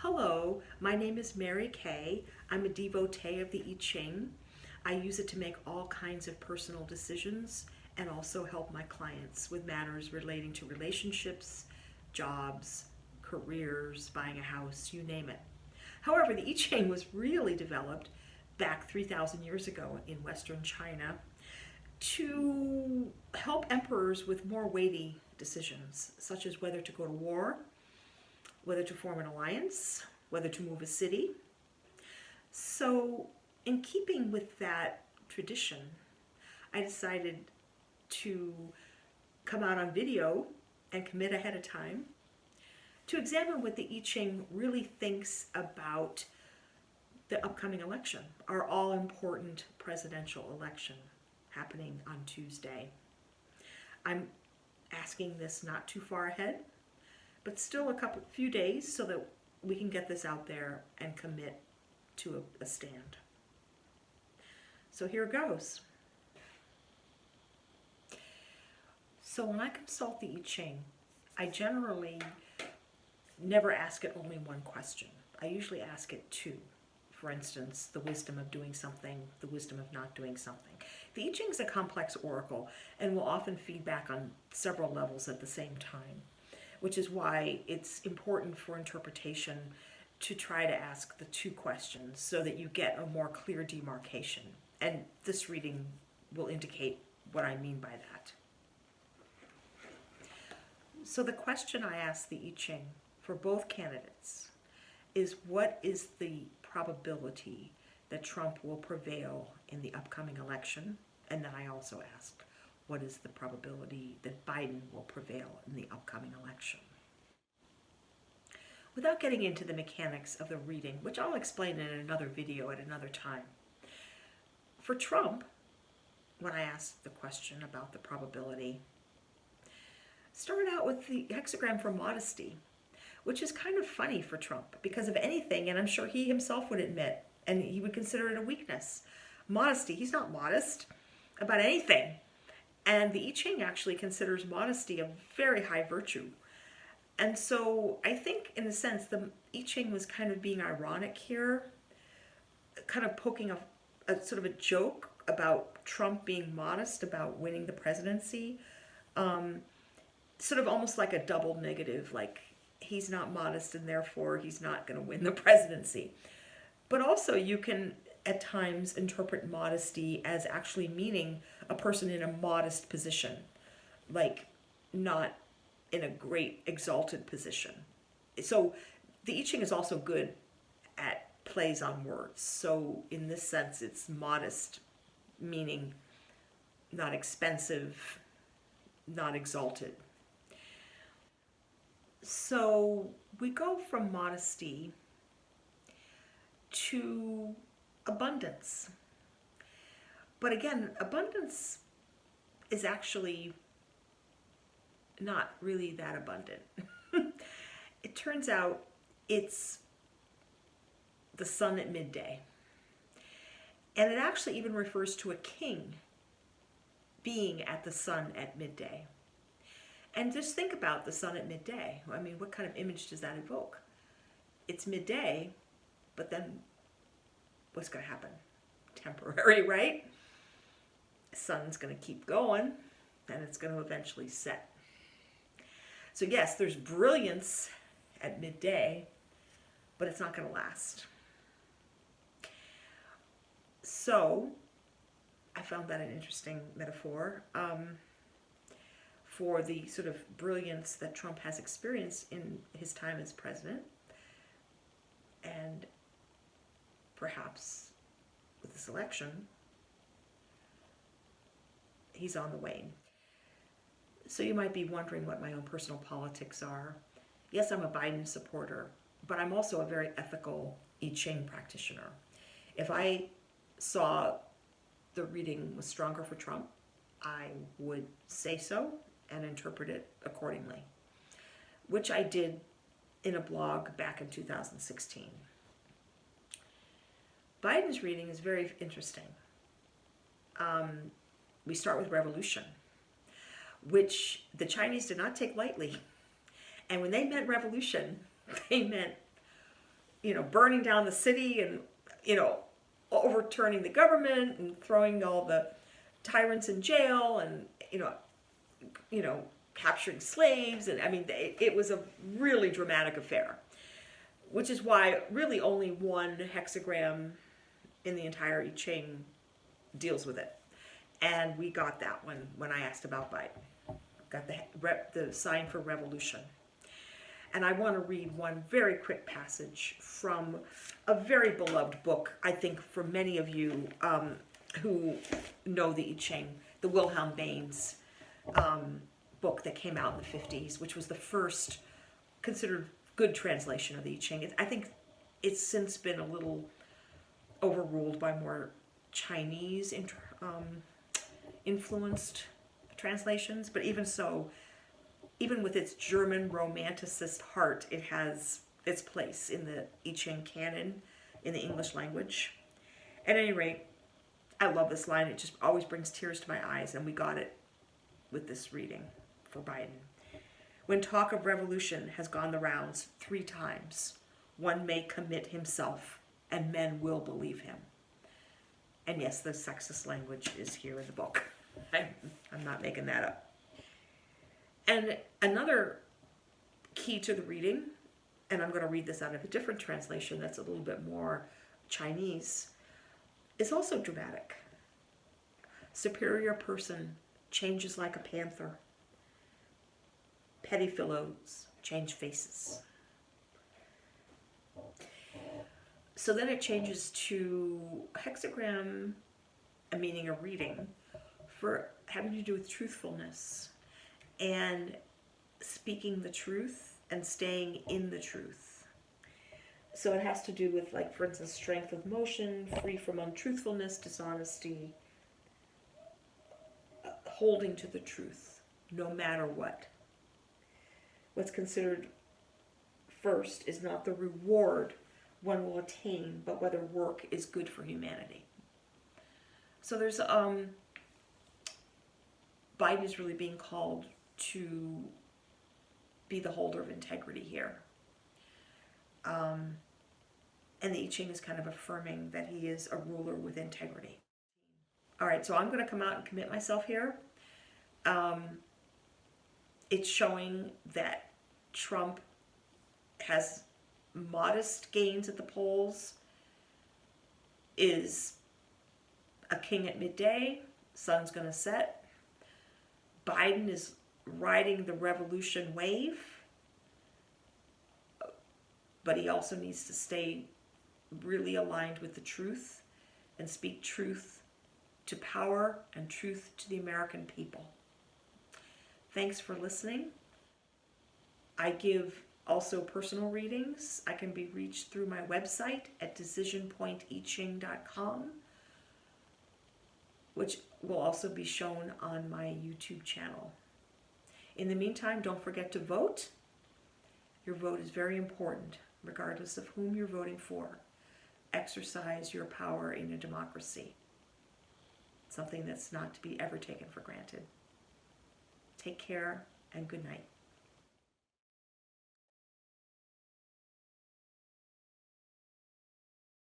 Hello, my name is Mary Kay. I'm a devotee of the I Ching. I use it to make all kinds of personal decisions and also help my clients with matters relating to relationships, jobs, careers, buying a house, you name it. However, the I Ching was really developed back 3,000 years ago in Western China to help emperors with more weighty decisions, such as whether to go to war, whether to form an alliance, whether to move a city. So, in keeping with that tradition, I decided to come out on video and commit ahead of time to examine what the I Ching really thinks about the upcoming election, our all-important presidential election happening on Tuesday. I'm asking this not too far ahead, but still a few days so that we can get this out there and commit to a stand. So here goes. So when I consult the I Ching, I generally never ask it only one question. I usually ask it two. For instance, the wisdom of doing something, the wisdom of not doing something. The I Ching is a complex oracle and will often feed back on several levels at the same time, which is why it's important for interpretation to try to ask the two questions so that you get a more clear demarcation. And this reading will indicate what I mean by that. So the question I asked the I Ching for both candidates is, what is the probability that Trump will prevail in the upcoming election? And then I also asked, what is the probability that Biden will prevail in the upcoming election? Without getting into the mechanics of the reading, which I'll explain in another video at another time, for Trump, when I asked the question about the probability, started out with the hexagram for modesty, which is kind of funny for Trump because of anything, and I'm sure he himself would admit, and he would consider it a weakness. Modesty, he's not modest about anything. And the I Ching actually considers modesty a very high virtue. And so I think, in a sense, the I Ching was kind of being ironic here, kind of poking a sort of a joke about Trump being modest about winning the presidency. Sort of almost like a double negative, like he's not modest and therefore he's not going to win the presidency. But also you can at times interpret modesty as actually meaning a person in a modest position, like not in a great exalted position. So the I Ching is also good at plays on words. So in this sense, it's modest, meaning not expensive, not exalted. So we go from modesty to abundance. But again, abundance is actually not really that abundant. It turns out it's the sun at midday. And it actually even refers to a king being at the sun at midday. And just think about the sun at midday. I mean, what kind of image does that evoke? It's midday, but then what's going to happen? Temporary, right? The sun's going to keep going, and it's going to eventually set. So yes, there's brilliance at midday, but it's not going to last. So I found that an interesting metaphor for the sort of brilliance that Trump has experienced in his time as president, and perhaps with this election, he's on the wane. So you might be wondering what my own personal politics are. Yes, I'm a Biden supporter, but I'm also a very ethical I Ching practitioner. If I saw the reading was stronger for Trump, I would say so and interpret it accordingly, which I did in a blog back in 2016. Biden's reading is very interesting. We start with revolution, which the Chinese did not take lightly. And when they meant revolution, they meant burning down the city and, overturning the government and throwing all the tyrants in jail and, capturing slaves. And I mean, it was a really dramatic affair, which is why really only one hexagram in the entire I Ching deals with it. And we got that one when I asked about Biden. Got the sign for revolution. And I want to read one very quick passage from a very beloved book, I think, for many of you who know the I Ching, the Wilhelm Baines book that came out in the 50s, which was the first considered good translation of the I Ching. I think it's since been a little overruled by more Chinese influenced translations, but even so, even with its German romanticist heart, it has its place in the I Ching canon in the English language. At any rate, I love this line. It just always brings tears to my eyes, and we got it with this reading for Biden. When talk of revolution has gone the rounds 3 times, one may commit himself, and men will believe him. And yes, the sexist language is here in the book. I'm not making that up. And another key to the reading, and I'm going to read this out of a different translation that's a little bit more Chinese, is also dramatic. Superior person changes like a panther. Petty fellows change faces. So then it changes to hexagram, meaning a reading, for having to do with truthfulness and speaking the truth and staying in the truth. So it has to do with, like, for instance, strength of motion, free from untruthfulness, dishonesty, holding to the truth, no matter what. What's considered first is not the reward one will attain, but whether work is good for humanity. So there's, Biden is really being called to be the holder of integrity here. And the I Ching is kind of affirming that he is a ruler with integrity. All right, so I'm going to come out and commit myself here. It's showing that Trump has modest gains at the polls, is a king at midday, sun's going to set. Biden is riding the revolution wave, but he also needs to stay really aligned with the truth and speak truth to power and truth to the American people. Thanks for listening. I give also personal readings. I can be reached through my website at decisionpointiching.com, which will also be shown on my YouTube channel. In the meantime, don't forget to vote. Your vote is very important, regardless of whom you're voting for. Exercise your power in a democracy. Something that's not to be ever taken for granted. Take care and good night.